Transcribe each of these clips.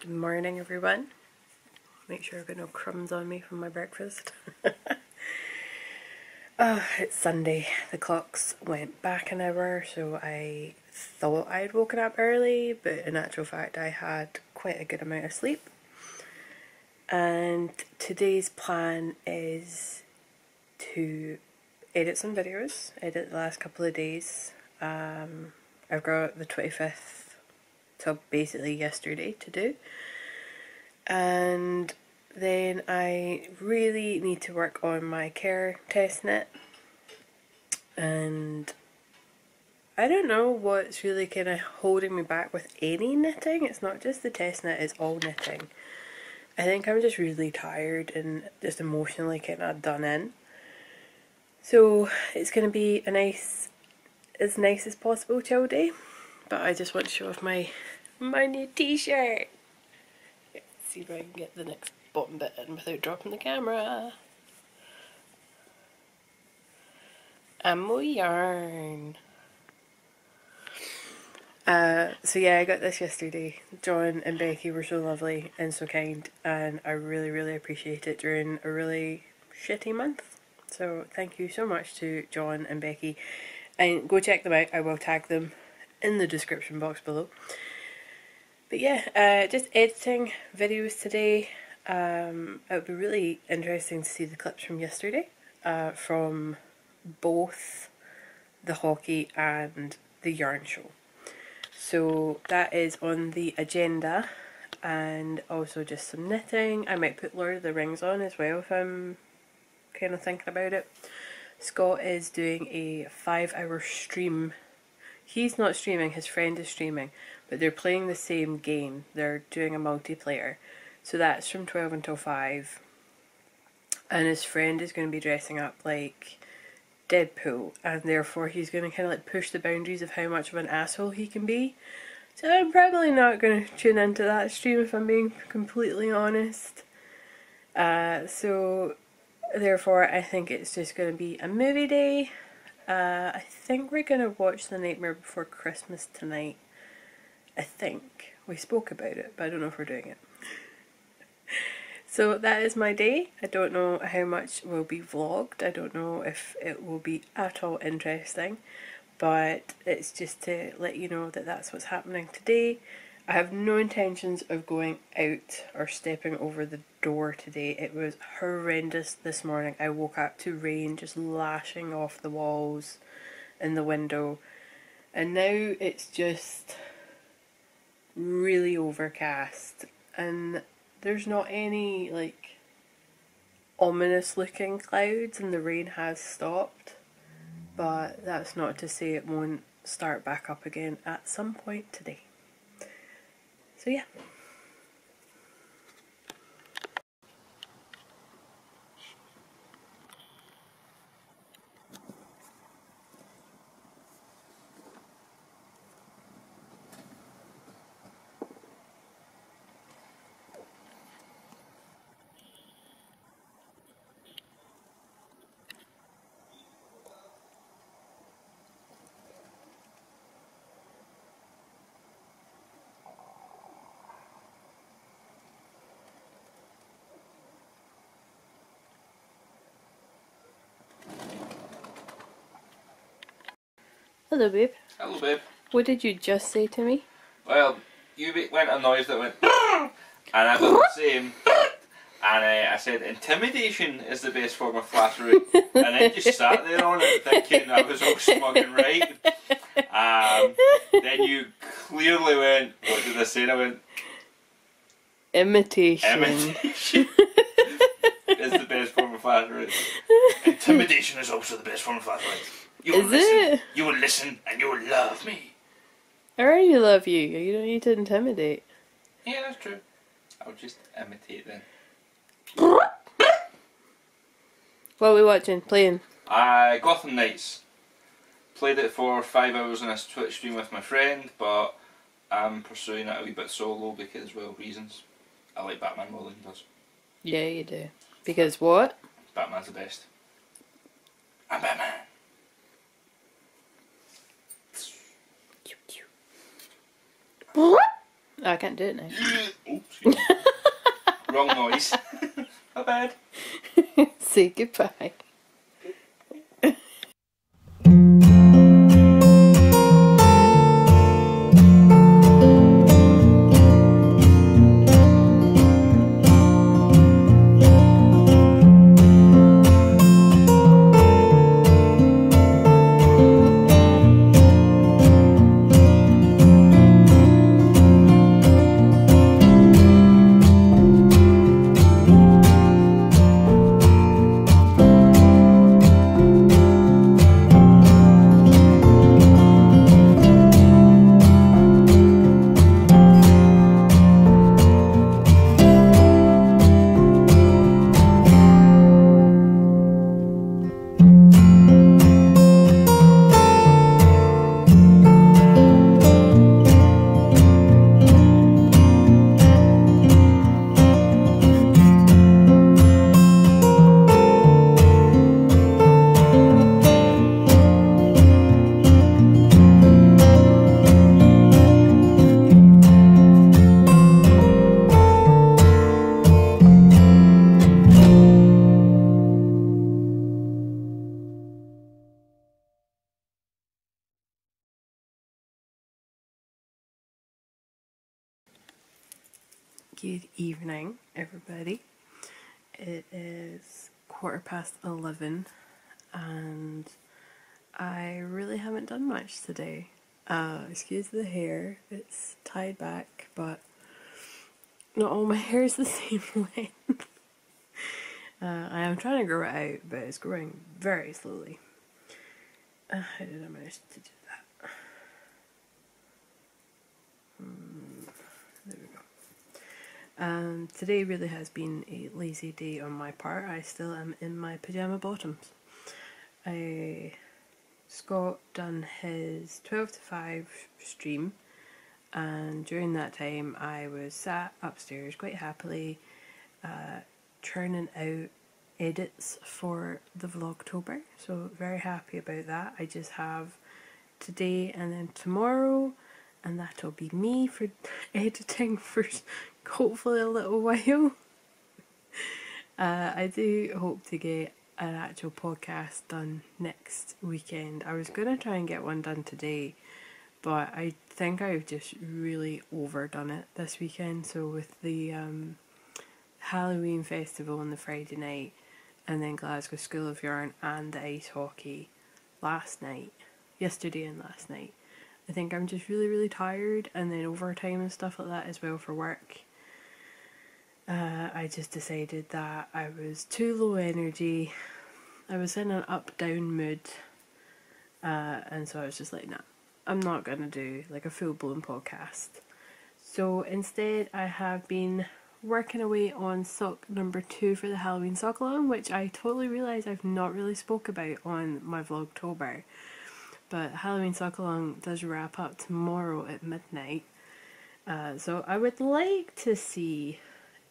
Good morning, everyone. Make sure I've got no crumbs on me from my breakfast. It's Sunday. The clocks went back an hour, so I thought I'd woken up early, but in actual fact I had quite a good amount of sleep. And today's plan is to edit some videos, edit the last couple of days. I've got the 25th, so basically yesterday, to do. And then I really need to work on my care test knit, and I don't know what's really kind of holding me back with any knitting. It's not just the test knit, it's all knitting. I think I'm just really tired and just emotionally kind of done in. So it's going to be a nice as possible chill day, but I just want to show off my new t-shirt. See if I can get the next bottom bit in without dropping the camera. Ammo yarn. So yeah, I got this yesterday. John and Becky were so lovely and so kind, and I really appreciate it during a really shitty month. So thank you so much to John and Becky, and go check them out. I will tag them in the description box below. But yeah, just editing videos today. It would be really interesting to see the clips from yesterday, from both the hockey and the yarn show. So that is on the agenda, and also just some knitting. I might put Lord of the Rings on as well if I'm kind of thinking about it. Scott is doing a 5-hour stream. He's not streaming, his friend is streaming, but they're playing the same game. They're doing a multiplayer. So that's from 12 until 5. And his friend is going to be dressing up like Deadpool, and therefore he's going to kind of like push the boundaries of how much of an asshole he can be. So I'm probably not going to tune into that stream if I'm being completely honest. So therefore I think it's just going to be a movie day. I think we're going to watch The Nightmare Before Christmas tonight. I think. We spoke about it, but I don't know if we're doing it. So that is my day. I don't know how much will be vlogged. I don't know if it will be at all interesting, but it's just to let you know that that's what's happening today. I have no intentions of going out or stepping over the door today. It was horrendous this morning. I woke up to rain just lashing off the walls and the window, and now it's just really overcast, and there's not any like ominous looking clouds, and the rain has stopped, but that's not to say it won't start back up again at some point today. So yeah. Hello, babe. Hello, babe. What did you just say to me? Well, you went a noise that went and I got the same, and I said intimidation is the best form of flattery, and then just sat there on it thinking I was all smug and right. Then you clearly went, what did I say? I went, Imitation. imitation is the best form of flattery. Intimidation is also the best form of flattery. You will listen. You will listen and you will love me. I already love you. You don't need to intimidate. Yeah, that's true. I'll just imitate then. What are we watching? Playing? Gotham Knights. Played it for 5 hours on a Twitch stream with my friend, but I'm pursuing it a wee bit solo because, well, reasons. I like Batman more than he does. Yeah, you do. Because what? Batman's the best. I'm Batman. I can't do it now. Oh, excuse me. Wrong noise. My bad. Say goodbye. Good evening, everybody. It is 11:15 and I really haven't done much today. Excuse the hair, it's tied back, but not all my hair is the same length. I am trying to grow it out, but it's growing very slowly. How did I manage to do that? There we go. Today really has been a lazy day on my part. I still am in my pyjama bottoms. Scott done his 12 to 5 stream, and during that time I was sat upstairs quite happily churning out edits for the Vlogtober, so very happy about that. I just have today and then tomorrow, and that'll be me for editing for hopefully a little while. I do hope to get an actual podcast done next weekend. I was going to try and get one done today, but I think I've just really overdone it this weekend. So with the Halloween festival on the Friday night, and then Glasgow School of Yarn and the ice hockey yesterday and last night, I think I'm just really tired, and then overtime and stuff like that as well for work. I just decided that I was too low energy. I was in an up-down mood, and so I was just like, nah, I'm not gonna do like a full-blown podcast. So instead I have been working away on sock number 2 for the Halloween sock along, which I totally realise I've not really spoke about on my Vlogtober. But Halloween sock along does wrap up tomorrow at midnight. So I would like to see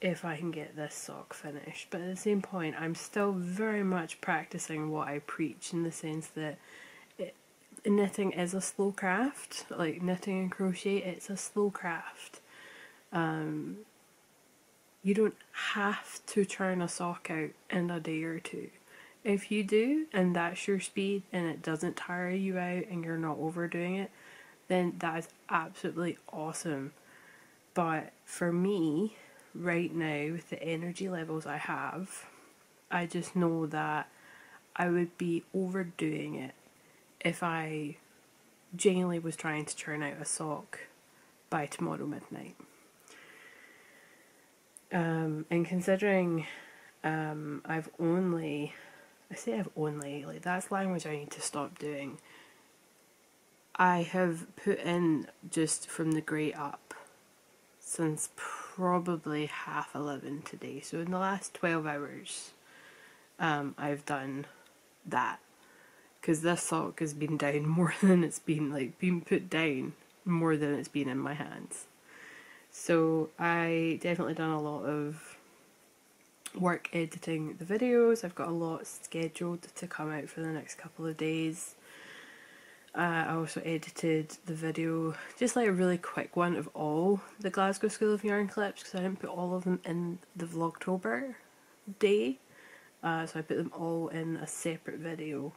if I can get this sock finished, but at the same point I'm still very much practicing what I preach, in the sense that knitting is a slow craft. Like knitting and crochet, it's a slow craft. You don't have to churn a sock out in a day or two. If you do, and that's your speed, and it doesn't tire you out and you're not overdoing it, then that is absolutely awesome. But for me, right now, with the energy levels I have, I just know that I would be overdoing it if I genuinely was trying to churn out a sock by tomorrow midnight. And considering I've only, like that's language I need to stop doing. I have put in, just from the grey up, since probably 11:30 today. So in the last 12 hours, I've done that. Because this sock has been down more than it's been, like, being put down more than it's been in my hands. So I definitely done a lot of work editing the videos. I've got a lot scheduled to come out for the next couple of days. I also edited the video, just like a really quick one of all the Glasgow School of Yarn clips, because I didn't put all of them in the Vlogtober day, so I put them all in a separate video.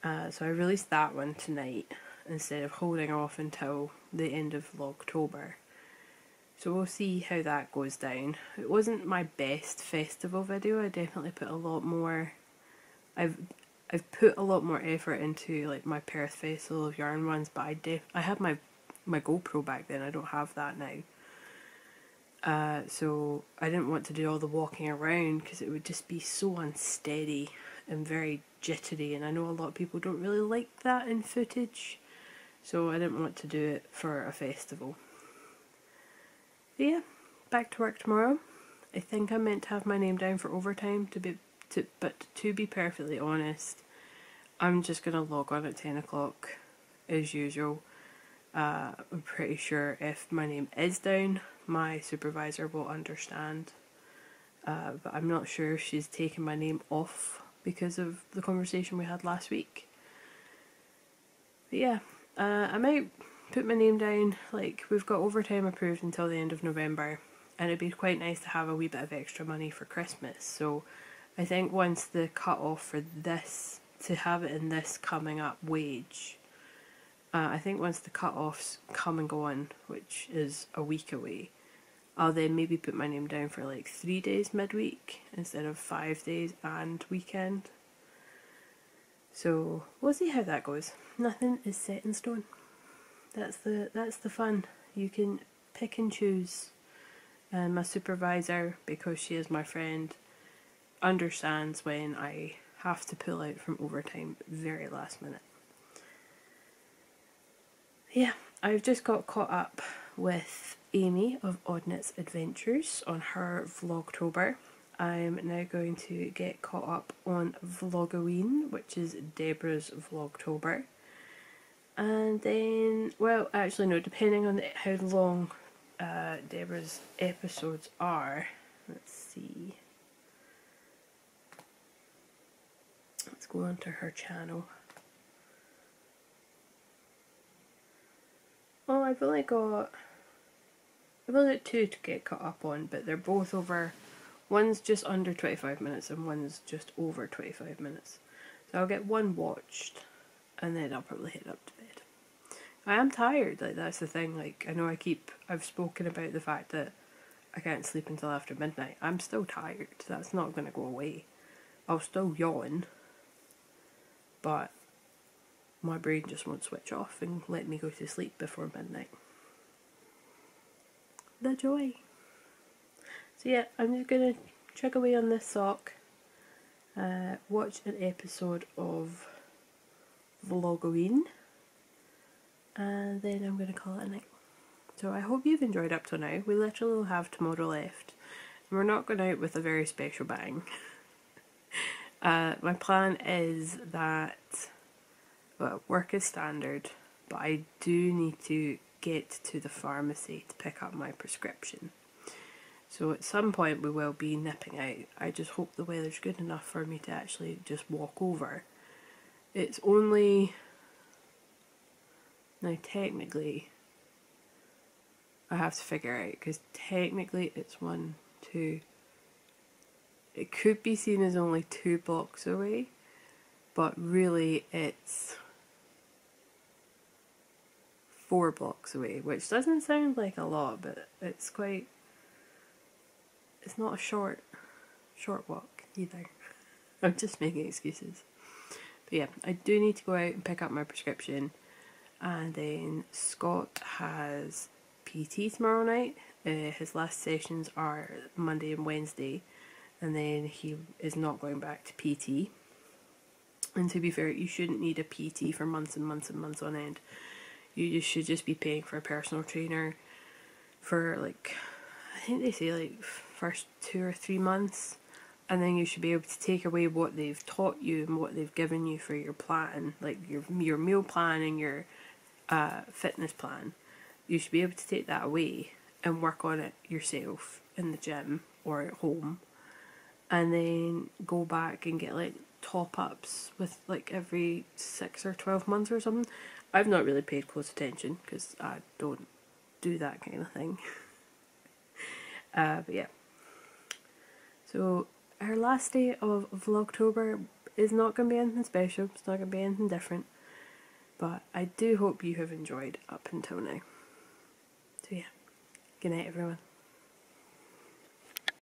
So I released that one tonight instead of holding off until the end of Vlogtober. So we'll see how that goes down. It wasn't my best festival video. I definitely put a lot more. I've put a lot more effort into like my Perth Festival of Yarn ones, but I had my GoPro back then. I don't have that now. So I didn't want to do all the walking around because it would just be so unsteady and very jittery, and I know a lot of people don't really like that in footage, so I didn't want to do it for a festival. But yeah, back to work tomorrow. I think I'm meant to have my name down for overtime but to be perfectly honest, I'm just gonna log on at 10 o'clock as usual. I'm pretty sure if my name is down, my supervisor will understand, but I'm not sure if she's taken my name off because of the conversation we had last week. But yeah, I might put my name down, like we've got overtime approved until the end of November, and it'd be quite nice to have a wee bit of extra money for Christmas, so I think once the cut off for this, to have it in this coming up wage, I think once the cut-offs come and go on, which is a week away, I'll then maybe put my name down for like 3 days midweek instead of 5 days and weekend. So we'll see how that goes. Nothing is set in stone. That's the fun. You can pick and choose. And my supervisor, because she is my friend, understands when I have to pull out from overtime very last minute. Yeah, I've just got caught up with Amy of Oddness Adventures on her Vlogtober. I'm now going to get caught up on Vlogoween, which is Deborah's Vlogtober. And then, well, actually no, depending on how long Deborah's episodes are, let's see. Let's go onto her channel. Oh, I've only got 2 to get caught up on, but they're both over. One's just under 25 minutes and one's just over 25 minutes. So I'll get one watched and then I'll probably head up to bed. I am tired, like that's the thing. Like I know I've spoken about the fact that I can't sleep until after midnight. I'm still tired. That's not going to go away. I'll still yawn, but my brain just won't switch off and let me go to sleep before midnight. The joy. So yeah, I'm just gonna chug away on this sock, watch an episode of Vlogoween, and then I'm gonna call it a night. So I hope you've enjoyed up to now. We literally will have tomorrow left, and we're not going out with a very special bang. My plan is that, well, work is standard, but I do need to get to the pharmacy to pick up my prescription. So at some point we will be nipping out. I just hope the weather's good enough for me to actually just walk over. It's only... Now technically, I have to figure out, because technically it's 1, 2... It could be seen as only 2 blocks away, but really it's 4 blocks away, which doesn't sound like a lot, but it's quite... It's not a short walk either. I'm just making excuses. But yeah, I do need to go out and pick up my prescription, and then Scott has PT tomorrow night. His last sessions are Monday and Wednesday, and then he is not going back to PT. And to be fair, you shouldn't need a PT for months and months and months on end. You should just be paying for a personal trainer for like, I think they say like first 2 or 3 months, and then you should be able to take away what they've taught you and what they've given you for your plan, like your meal plan and your fitness plan. You should be able to take that away and work on it yourself in the gym or at home, and then go back and get like top-ups with like every 6 or 12 months or something. I've not really paid close attention because I don't do that kind of thing. But yeah. So our last day of Vlogtober is not going to be anything special, it's not going to be anything different, but I do hope you have enjoyed up until now. So yeah, good night everyone.